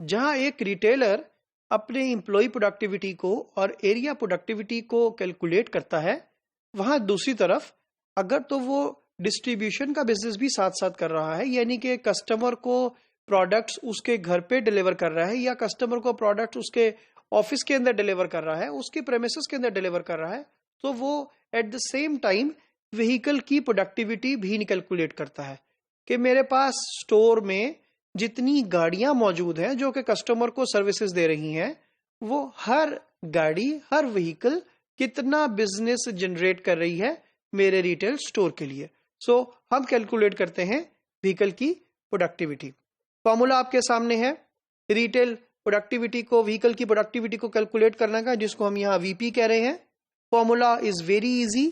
जहां एक रिटेलर अपने एम्प्लॉय प्रोडक्टिविटी को और एरिया प्रोडक्टिविटी को कैलकुलेट करता है, वहां दूसरी तरफ अगर तो वो डिस्ट्रीब्यूशन का बिजनेस भी साथ साथ कर रहा है, यानी कि कस्टमर को प्रोडक्ट्स उसके घर पे डिलीवर कर रहा है या कस्टमर को प्रोडक्ट्स उसके ऑफिस के अंदर डिलीवर कर रहा है, उसके प्रेमिसेस के अंदर डिलीवर कर रहा है, तो वो at the same time vehicle की प्रोडक्टिविटी भी कैलकुलेट करता है कि मेरे पास स्टोर में जितनी गाड़ियां मौजूद हैं जो कि कस्टमर को सर्विसेज दे रही हैं, वो हर गाड़ी, हर व्हीकल कितना बिजनेस जनरेट कर रही है मेरे रिटेल स्टोर के लिए। सो हम कैलकुलेट करते हैं व्हीकल की प्रोडक्टिविटी। फॉर्मूला आपके सामने है रिटेल प्रोडक्टिविटी को, व्हीकल की प्रोडक्टिविटी को कैलकुलेट करने का, जिसको हम यहाँ वीपी कह रहे हैं। Formula is very easy.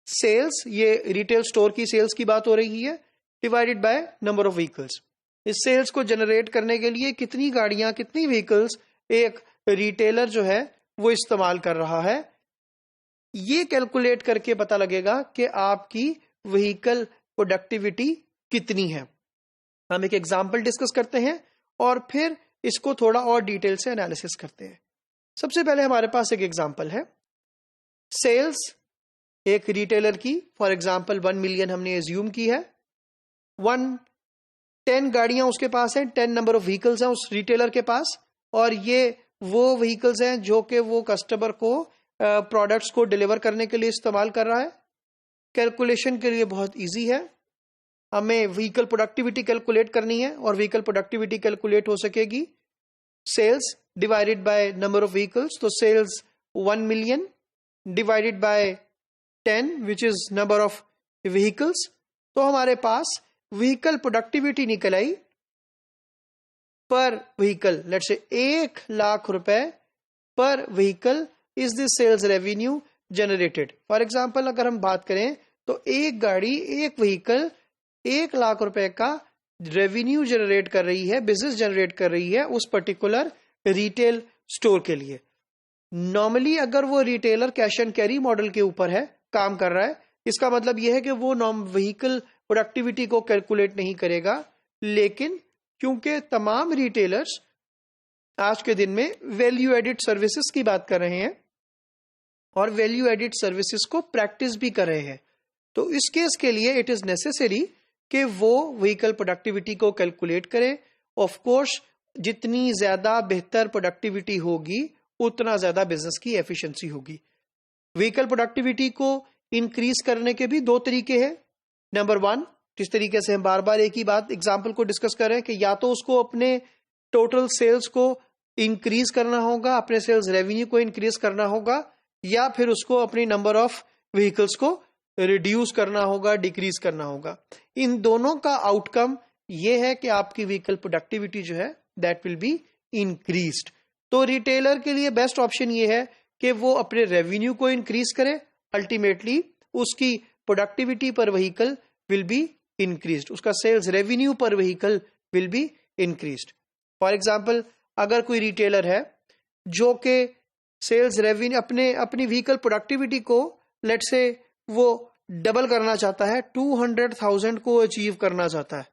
Sales, ये रिटेल स्टोर की सेल्स की बात हो रही है, divided by number of vehicles. इस सेल्स को जनरेट करने के लिए कितनी गाड़ियां, कितनी व्हीकल्स एक रिटेलर जो है वो इस्तेमाल कर रहा है, ये कैलकुलेट करके पता लगेगा कि आपकी व्हीकल प्रोडक्टिविटी कितनी है। हम एक एग्जांपल डिस्कस करते हैं और फिर इसको थोड़ा और डिटेल से एनालिसिस करते हैं। सबसे पहले हमारे पास एक एग्जांपल है, सेल्स एक रिटेलर की, फॉर एग्जांपल 1 मिलियन हमने एज्यूम की है। 10 गाड़ियां उसके पास हैं, 10 नंबर ऑफ व्हीकल्स हैं उस रिटेलर के पास, और ये वो व्हीकल्स हैं जो कि वो कस्टमर को प्रोडक्ट्स को डिलीवर करने के लिए इस्तेमाल कर रहा है। कैलकुलेशन के लिए बहुत इजी है, हमें व्हीकल प्रोडक्टिविटी कैलकुलेट करनी है और व्हीकल प्रोडक्टिविटी कैलकुलेट हो सकेगी sales divided by number of vehicles. तो sales 1 million divided by 10 which is number of vehicles, तो हमारे पास व्हीकल प्रोडक्टिविटी निकल आई पर व्हीकल, लेट्स से 1 लाख रुपए पर vehicle is this sales revenue generated. For example अगर हम बात करें तो एक गाड़ी, एक व्हीकल 1 लाख रुपए का रेवेन्यू जनरेट कर रही है, बिजनेस जनरेट कर रही है उस पर्टिकुलर रिटेल स्टोर के लिए। नॉर्मली अगर वो retailer cash and carry model के ऊपर है, काम कर रहा है, इसका मतलब यह है कि वो व्हीकल प्रोडक्टिविटी को कैलकुलेट नहीं करेगा। लेकिन क्योंकि तमाम रिटेलर्स आज के दिन में वैल्यू एडिड सर्विसेज की बात कर रहे हैं और वैल्यू एडिड सर्विसेज को प्रैक्टिस भी कर रहे हैं, तो इस केस के लिए इट इज नेसेसरी कि वो व्हीकल प्रोडक्टिविटी को कैलकुलेट करें। ऑफ कोर्स जितनी ज्यादा बेहतर प्रोडक्टिविटी होगी उतना ज्यादा बिजनेस की एफिशिएंसी होगी। व्हीकल प्रोडक्टिविटी को इंक्रीज करने के भी 2 तरीके हैं। नंबर 1, जिस तरीके से हम बार बार एक ही बात एग्जाम्पल को डिस्कस कर रहे हैं कि या तो उसको अपने टोटल सेल्स को इंक्रीज करना होगा, अपने सेल्स रेवेन्यू को इंक्रीज करना होगा, या फिर उसको अपनी नंबर ऑफ व्हीकल्स को रिड्यूस करना होगा, डिक्रीज करना होगा। इन दोनों का आउटकम ये है कि आपकी व्हीकल प्रोडक्टिविटी जो है दैट विल बी इंक्रीज्ड। तो रिटेलर के लिए बेस्ट ऑप्शन ये है कि वो अपने रेवेन्यू को इंक्रीज करे, अल्टीमेटली उसकी प्रोडक्टिविटी पर व्हीकल विल बी इंक्रीज्ड, उसका सेल्स रेवेन्यू पर vehicle will be increased. For example अगर कोई रिटेलर है जो कि सेल्स रेवेन्यू अपनी व्हीकल प्रोडक्टिविटी को लेट से वो डबल करना चाहता है, 200,000 को अचीव करना चाहता है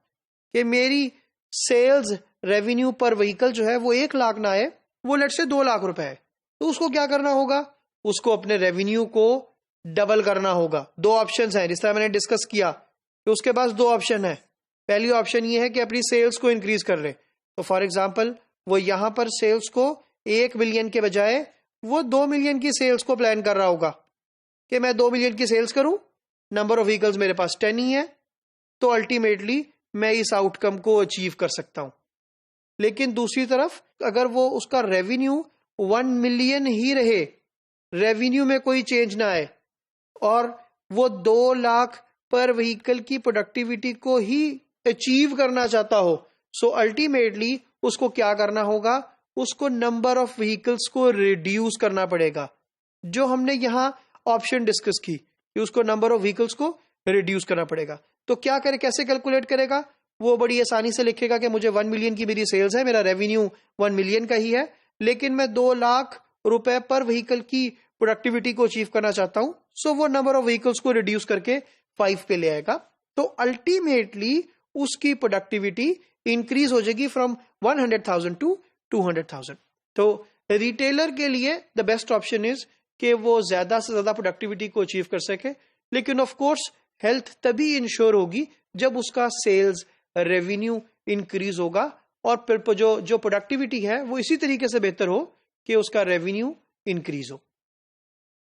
कि मेरी सेल्स रेवेन्यू पर व्हीकल जो है वो 1 लाख ना आए, वो लेट से 2 लाख रुपए है, तो उसको क्या करना होगा, उसको अपने रेवेन्यू को डबल करना होगा। 2 ऑप्शंस हैं, जिस तरह मैंने डिस्कस किया कि उसके पास 2 ऑप्शन है। पहली ऑप्शन ये है कि अपनी सेल्स को इंक्रीज कर ले, तो फॉर एग्जाम्पल वो यहां पर सेल्स को 1 मिलियन के बजाय वो 2 मिलियन की सेल्स को प्लान कर रहा होगा कि मैं 2 मिलियन की सेल्स करूं, नंबर ऑफ व्हीकल्स मेरे पास 10 ही है, तो अल्टीमेटली मैं इस आउटकम को अचीव कर सकता हूं। लेकिन दूसरी तरफ अगर वो उसका रेवेन्यू 1 मिलियन ही रहे, रेवेन्यू में कोई चेंज ना आए और वो 2 लाख पर व्हीकल की प्रोडक्टिविटी को ही अचीव करना चाहता हो, सो अल्टीमेटली उसको क्या करना होगा, उसको नंबर ऑफ व्हीकल्स को रिड्यूस करना पड़ेगा। जो हमने यहां ऑप्शन डिस्कस की कि उसको नंबर ऑफ व्हीकल्स को रिड्यूस करना पड़ेगा, तो क्या करे, कैसे कैलकुलेट करेगा, वो बड़ी आसानी से लिखेगा कि मुझे 1 मिलियन की मेरी सेल्स है, मेरा रेवेन्यू 1 मिलियन का ही है, लेकिन मैं 2 लाख रुपए पर व्हीकल की प्रोडक्टिविटी को अचीव करना चाहता हूं, सो वो नंबर ऑफ व्हीकल्स को रिड्यूस करके 5 पे ले आएगा। तो अल्टीमेटली उसकी प्रोडक्टिविटी इंक्रीज हो जाएगी फ्रॉम 100,000 टू 200,000। तो रिटेलर के लिए द बेस्ट ऑप्शन इज कि वो ज्यादा से ज्यादा प्रोडक्टिविटी को अचीव कर सके, लेकिन ऑफ कोर्स हेल्थ तभी इंश्योर होगी जब उसका सेल्स रेवेन्यू इंक्रीज होगा और फिर जो प्रोडक्टिविटी है वो इसी तरीके से बेहतर हो कि उसका रेवेन्यू इंक्रीज हो।